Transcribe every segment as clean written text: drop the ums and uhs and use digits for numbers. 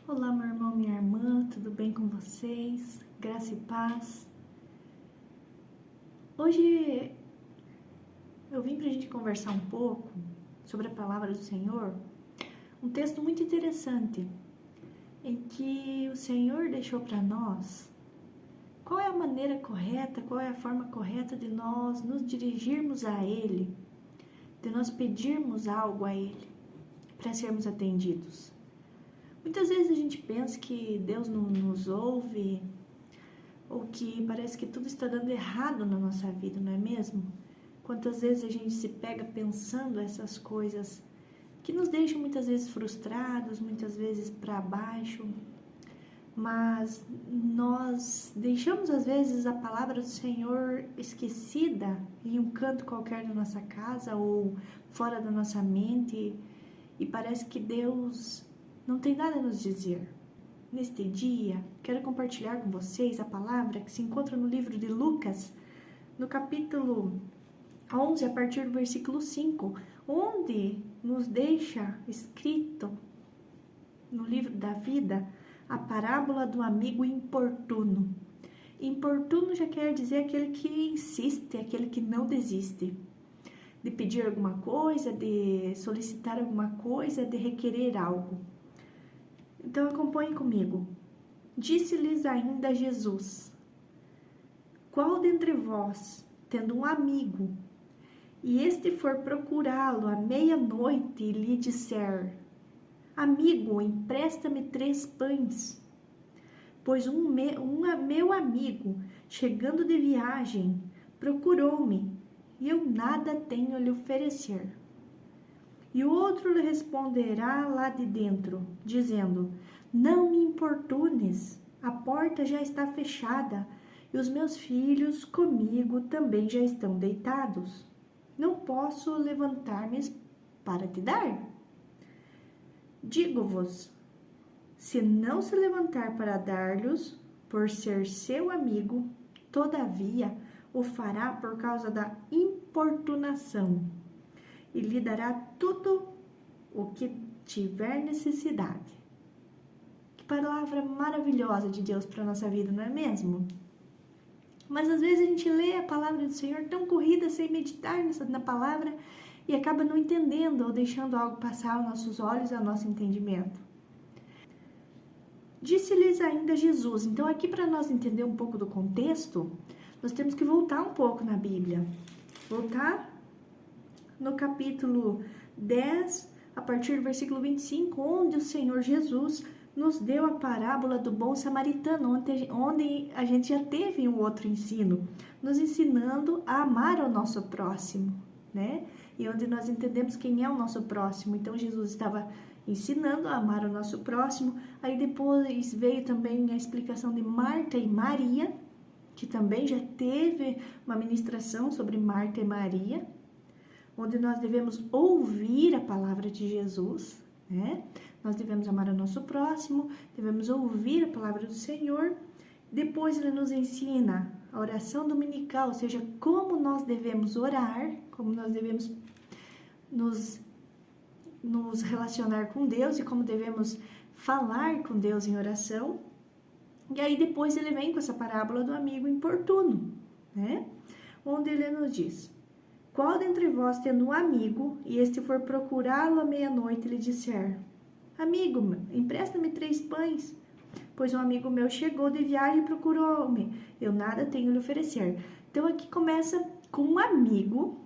Olá, meu irmão, minha irmã, tudo bem com vocês? Graça e paz. Hoje eu vim para a gente conversar um pouco sobre a palavra do Senhor, um texto muito interessante, em que o Senhor deixou para nós qual é a maneira correta, qual é a forma correta de nós nos dirigirmos a Ele, de nós pedirmos algo a Ele, para sermos atendidos. Muitas vezes a gente pensa que Deus não nos ouve, ou que parece que tudo está dando errado na nossa vida, não é mesmo? Quantas vezes a gente se pega pensando essas coisas que nos deixam muitas vezes frustrados, muitas vezes para baixo, mas nós deixamos às vezes a palavra do Senhor esquecida em um canto qualquer da nossa casa ou fora da nossa mente, e parece que Deus não tem nada a nos dizer. Neste dia, quero compartilhar com vocês a palavra que se encontra no livro de Lucas, no capítulo 11, a partir do versículo 5, onde nos deixa escrito no livro da vida a parábola do amigo importuno. Importuno já quer dizer aquele que insiste, aquele que não desiste de pedir alguma coisa, de solicitar alguma coisa, de requerer algo. Então acompanhe comigo. Disse-lhes ainda Jesus: qual dentre vós, tendo um amigo, e este for procurá-lo à meia-noite e lhe disser: amigo, empresta-me 3 pães, pois meu amigo, chegando de viagem, procurou-me, e eu nada tenho a lhe oferecer. E o outro lhe responderá lá de dentro, dizendo: não me importunes, a porta já está fechada, e os meus filhos comigo também já estão deitados. Não posso levantar-me para te dar? Digo-vos, se não se levantar para dar-lhes, por ser seu amigo, todavia o fará por causa da importunação, e lhe dará tudo o que tiver necessidade. Que palavra maravilhosa de Deus para a nossa vida, não é mesmo? Mas às vezes a gente lê a palavra do Senhor tão corrida, sem meditar na palavra, e acaba não entendendo ou deixando algo passar aos nossos olhos e ao nosso entendimento. Disse-lhes ainda Jesus. Então aqui, para nós entender um pouco do contexto, nós temos que voltar um pouco na Bíblia. Voltar no capítulo 10, a partir do versículo 25, onde o Senhor Jesus nos deu a parábola do bom samaritano, onde a gente já teve um outro ensino, nos ensinando a amar o nosso próximo, né? E onde nós entendemos quem é o nosso próximo. Então Jesus estava ensinando a amar o nosso próximo. Aí depois veio também a explicação de Marta e Maria, que também já teve uma ministração sobre Marta e Maria, onde nós devemos ouvir a palavra de Jesus, né? Nós devemos amar o nosso próximo, devemos ouvir a palavra do Senhor. Depois ele nos ensina a oração dominical, ou seja, como nós devemos orar, como nós devemos nos relacionar com Deus e como devemos falar com Deus em oração. E aí depois ele vem com essa parábola do amigo importuno, né? Onde ele nos diz: qual dentre vós, tendo um amigo, e este for procurá-lo à meia-noite, lhe disser: amigo, empresta-me 3 pães, pois um amigo meu chegou de viagem e procurou-me, eu nada tenho a lhe oferecer. Então aqui começa com um amigo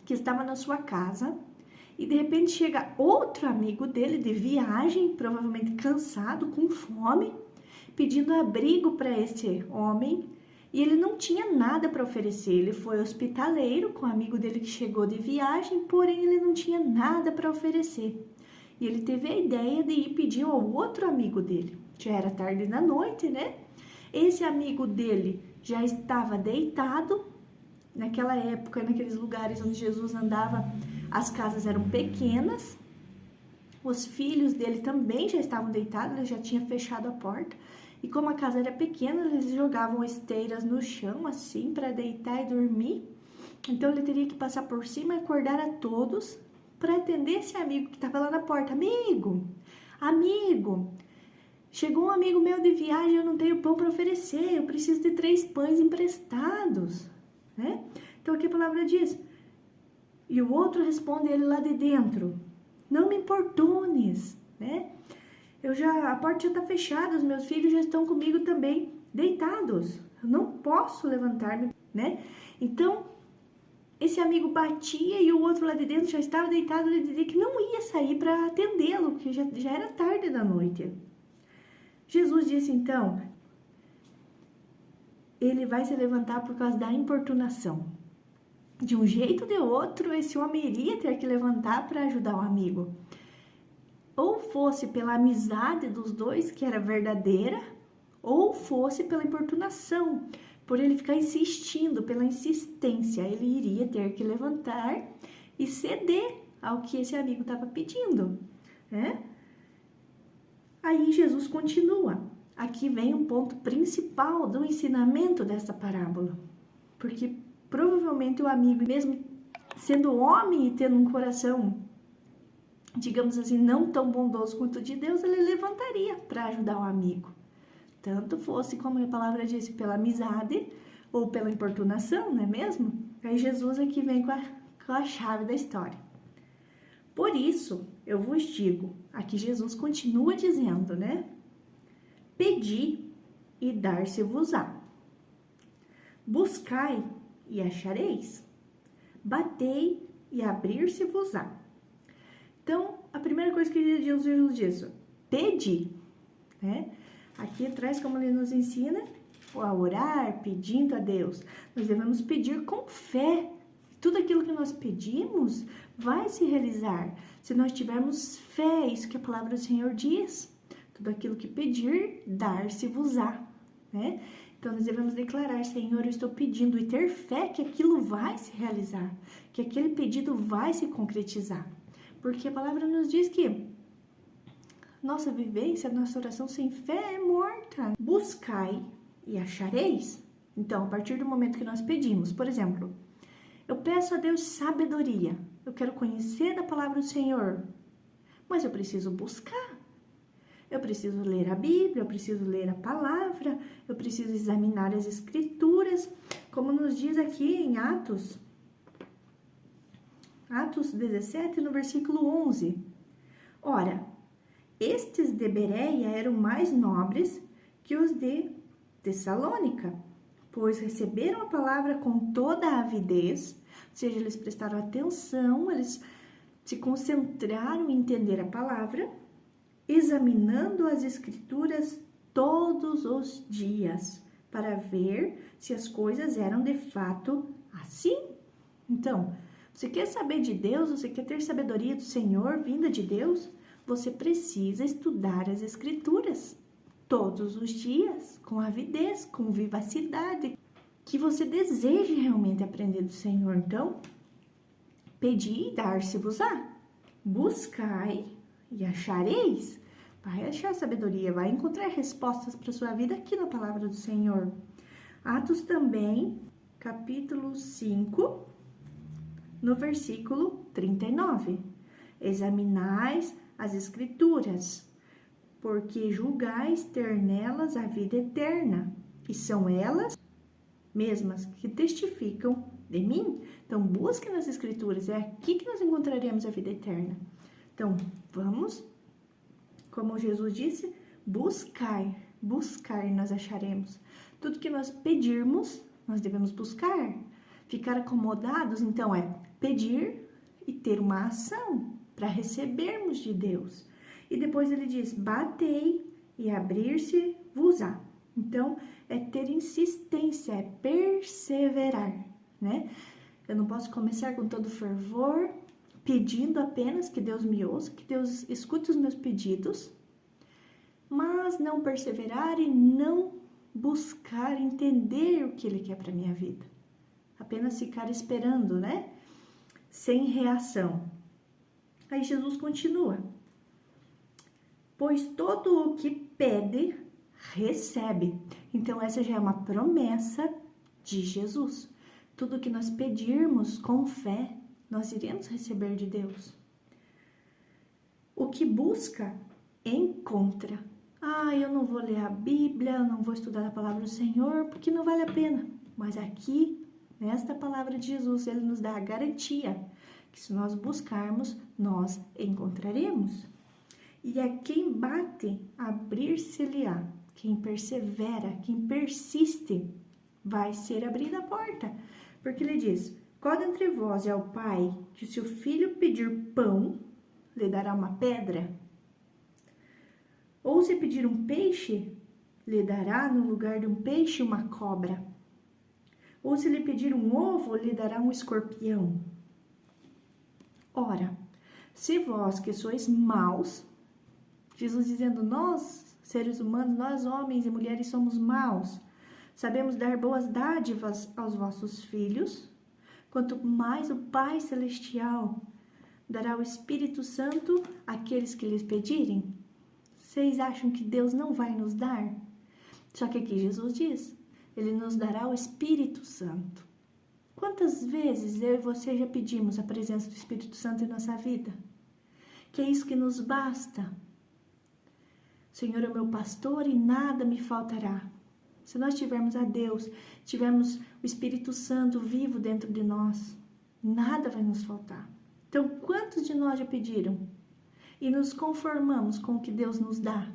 que estava na sua casa, e de repente chega outro amigo dele de viagem, provavelmente cansado, com fome, pedindo abrigo para esse homem. E ele não tinha nada para oferecer. Ele foi hospitaleiro com um amigo dele que chegou de viagem, porém ele não tinha nada para oferecer. E ele teve a ideia de ir pedir ao outro amigo dele. Já era tarde da noite, né? Esse amigo dele já estava deitado. Naquela época, naqueles lugares onde Jesus andava, as casas eram pequenas. Os filhos dele também já estavam deitados, ele já tinha fechado a porta. E como a casa era pequena, eles jogavam esteiras no chão, assim, para deitar e dormir. Então, ele teria que passar por cima e acordar a todos para atender esse amigo que estava lá na porta. Amigo, Amigo, chegou um amigo meu de viagem, eu não tenho pão para oferecer, eu preciso de 3 pães emprestados, né? Então aqui a palavra diz, e o outro responde ele lá de dentro, não me importunes, né? A porta já está fechada, os meus filhos já estão comigo também, deitados, eu não posso levantar-me, né? Então, esse amigo batia e o outro lá de dentro já estava deitado, ele dizia que não ia sair para atendê-lo, porque já era tarde da noite. Jesus disse então, ele vai se levantar por causa da importunação. De um jeito ou de outro, esse homem iria ter que levantar para ajudar o amigo. Ou fosse pela amizade dos dois, que era verdadeira, ou fosse pela importunação, por ele ficar insistindo, pela insistência, ele iria ter que levantar e ceder ao que esse amigo estava pedindo, né? Aí Jesus continua. Aqui vem o ponto principal do ensinamento dessa parábola, porque provavelmente o amigo, mesmo sendo homem e tendo um coração, digamos assim, não tão bondoso quanto o de Deus, ele levantaria para ajudar o amigo. Tanto fosse, como a palavra disse, pela amizade ou pela importunação, não é mesmo? Aí Jesus aqui vem com a chave da história. Por isso, eu vos digo, aqui Jesus continua dizendo, né? Pedi e dar-se-vos-á. Buscai e achareis. Batei e abrir-se-vos-á. Então, a primeira coisa que Jesus diz, pedi, né? Aqui atrás, como ele nos ensina, a orar, pedindo a Deus. Nós devemos pedir com fé. Tudo aquilo que nós pedimos vai se realizar. Se nós tivermos fé, isso que a palavra do Senhor diz. Tudo aquilo que pedir, dar-se-vos-á, né? Então, nós devemos declarar, Senhor, eu estou pedindo, e ter fé que aquilo vai se realizar, que aquele pedido vai se concretizar. Porque a palavra nos diz que nossa vivência, nossa oração sem fé é morta. Buscai e achareis. Então, a partir do momento que nós pedimos, por exemplo, eu peço a Deus sabedoria. Eu quero conhecer da palavra do Senhor, mas eu preciso buscar. Eu preciso ler a Bíblia, eu preciso ler a palavra, eu preciso examinar as Escrituras, como nos diz aqui em Atos 17, no versículo 11. Ora, estes de Bereia eram mais nobres que os de Tessalônica, pois receberam a palavra com toda a avidez, ou seja, eles prestaram atenção, eles se concentraram em entender a palavra, examinando as Escrituras todos os dias, para ver se as coisas eram de fato assim. Então, você quer saber de Deus, você quer ter sabedoria do Senhor, vinda de Deus? Você precisa estudar as Escrituras todos os dias, com avidez, com vivacidade, que você deseje realmente aprender do Senhor. Então, pedi e dar-se-vos-á. Buscai e achareis. Vai achar sabedoria, vai encontrar respostas para a sua vida aqui na palavra do Senhor. Atos também, capítulo 5, no versículo 39. Examinais as Escrituras, porque julgais ter nelas a vida eterna, e são elas mesmas que testificam de mim. Então, busque nas Escrituras, é aqui que nós encontraremos a vida eterna. Então, vamos, como Jesus disse, buscar e nós acharemos. Tudo que nós pedirmos, nós devemos buscar. Ficar acomodados, então, é pedir e ter uma ação para recebermos de Deus. E depois ele diz, batei e abrir-se-vos-á. Então, é ter insistência, é perseverar, né? Eu não posso começar com todo fervor, pedindo apenas que Deus me ouça, que Deus escute os meus pedidos, mas não perseverar e não buscar entender o que Ele quer para minha vida. Apenas ficar esperando, né? Sem reação. Aí Jesus continua. Pois todo o que pede, recebe. Então, essa já é uma promessa de Jesus. Tudo que nós pedirmos com fé, nós iremos receber de Deus. O que busca, encontra. Eu não vou ler a Bíblia, eu não vou estudar a palavra do Senhor, porque não vale a pena. Mas aqui, nesta palavra de Jesus, ele nos dá a garantia que se nós buscarmos, nós encontraremos. E a quem bate, abrir-se-lhe-á. Quem persevera, quem persiste, vai ser abrida a porta. Porque ele diz, qual dentre vós é o pai que se o filho pedir pão, lhe dará uma pedra? Ou se pedir um peixe, lhe dará no lugar de um peixe uma cobra? Ou se lhe pedir um ovo, lhe dará um escorpião? Ora, se vós que sois maus, Jesus dizendo, nós, seres humanos, nós homens e mulheres somos maus, sabemos dar boas dádivas aos vossos filhos, quanto mais o Pai Celestial dará o Espírito Santo àqueles que lhes pedirem. Vocês acham que Deus não vai nos dar? Só que aqui Jesus diz, ele nos dará o Espírito Santo. Quantas vezes eu e você já pedimos a presença do Espírito Santo em nossa vida? Que é isso que nos basta. O Senhor é o meu pastor e nada me faltará. Se nós tivermos a Deus, tivermos o Espírito Santo vivo dentro de nós, nada vai nos faltar. Então, quantos de nós já pediram? E nos conformamos com o que Deus nos dá,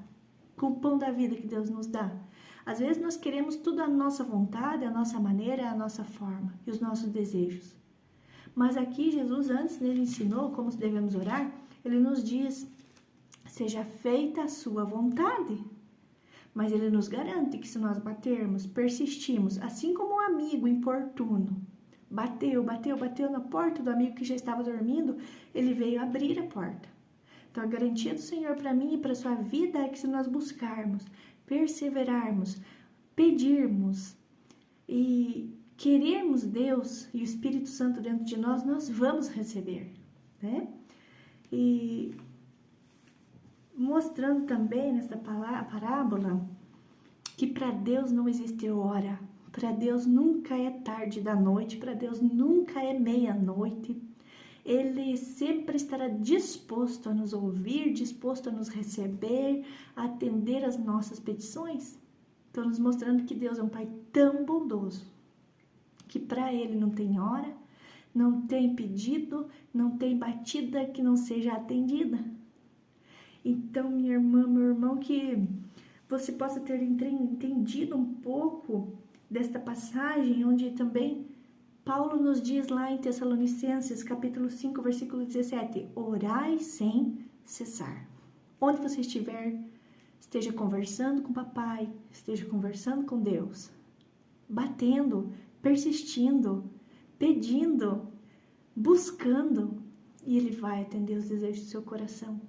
com o pão da vida que Deus nos dá. Às vezes nós queremos tudo à nossa vontade, à nossa maneira, à nossa forma e os nossos desejos. Mas aqui Jesus, antes dele ensinou como devemos orar, ele nos diz, seja feita a sua vontade. Mas ele nos garante que se nós batermos, persistirmos, assim como um amigo importuno, bateu na porta do amigo que já estava dormindo, ele veio abrir a porta. Então, a garantia do Senhor para mim e para a sua vida é que se nós buscarmos, perseverarmos, pedirmos e querermos Deus e o Espírito Santo dentro de nós, nós vamos receber, né? E mostrando também nessa parábola que para Deus não existe hora, para Deus nunca é tarde da noite, para Deus nunca é meia-noite. Ele sempre estará disposto a nos ouvir, disposto a nos receber, a atender as nossas petições. Então, nos mostrando que Deus é um Pai tão bondoso, que para Ele não tem hora, não tem pedido, não tem batida que não seja atendida. Então, minha irmã, meu irmão, que você possa ter entendido um pouco desta passagem, onde também Paulo nos diz lá em Tessalonicenses, capítulo 5, versículo 17, orai sem cessar. Onde você estiver, esteja conversando com o papai, esteja conversando com Deus, batendo, persistindo, pedindo, buscando, e Ele vai atender os desejos do seu coração.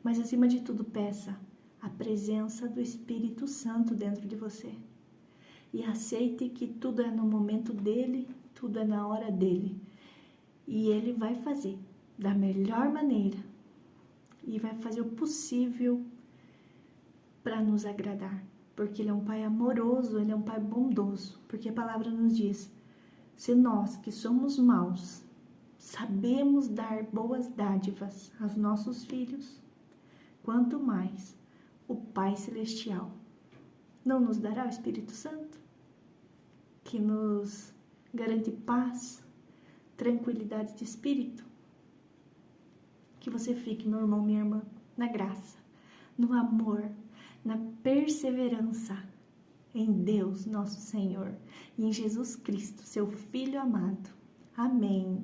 Mas acima de tudo, peça a presença do Espírito Santo dentro de você. E aceite que tudo é no momento dele, tudo é na hora dele. E ele vai fazer da melhor maneira. E vai fazer o possível para nos agradar. Porque ele é um Pai amoroso, ele é um Pai bondoso. Porque a palavra nos diz, se nós que somos maus, sabemos dar boas dádivas aos nossos filhos, quanto mais o Pai Celestial não nos dará o Espírito Santo, que nos garante paz, tranquilidade de espírito. Que você fique, meu irmão, minha irmã, na graça, no amor, na perseverança em Deus, nosso Senhor, e em Jesus Cristo, seu Filho amado. Amém.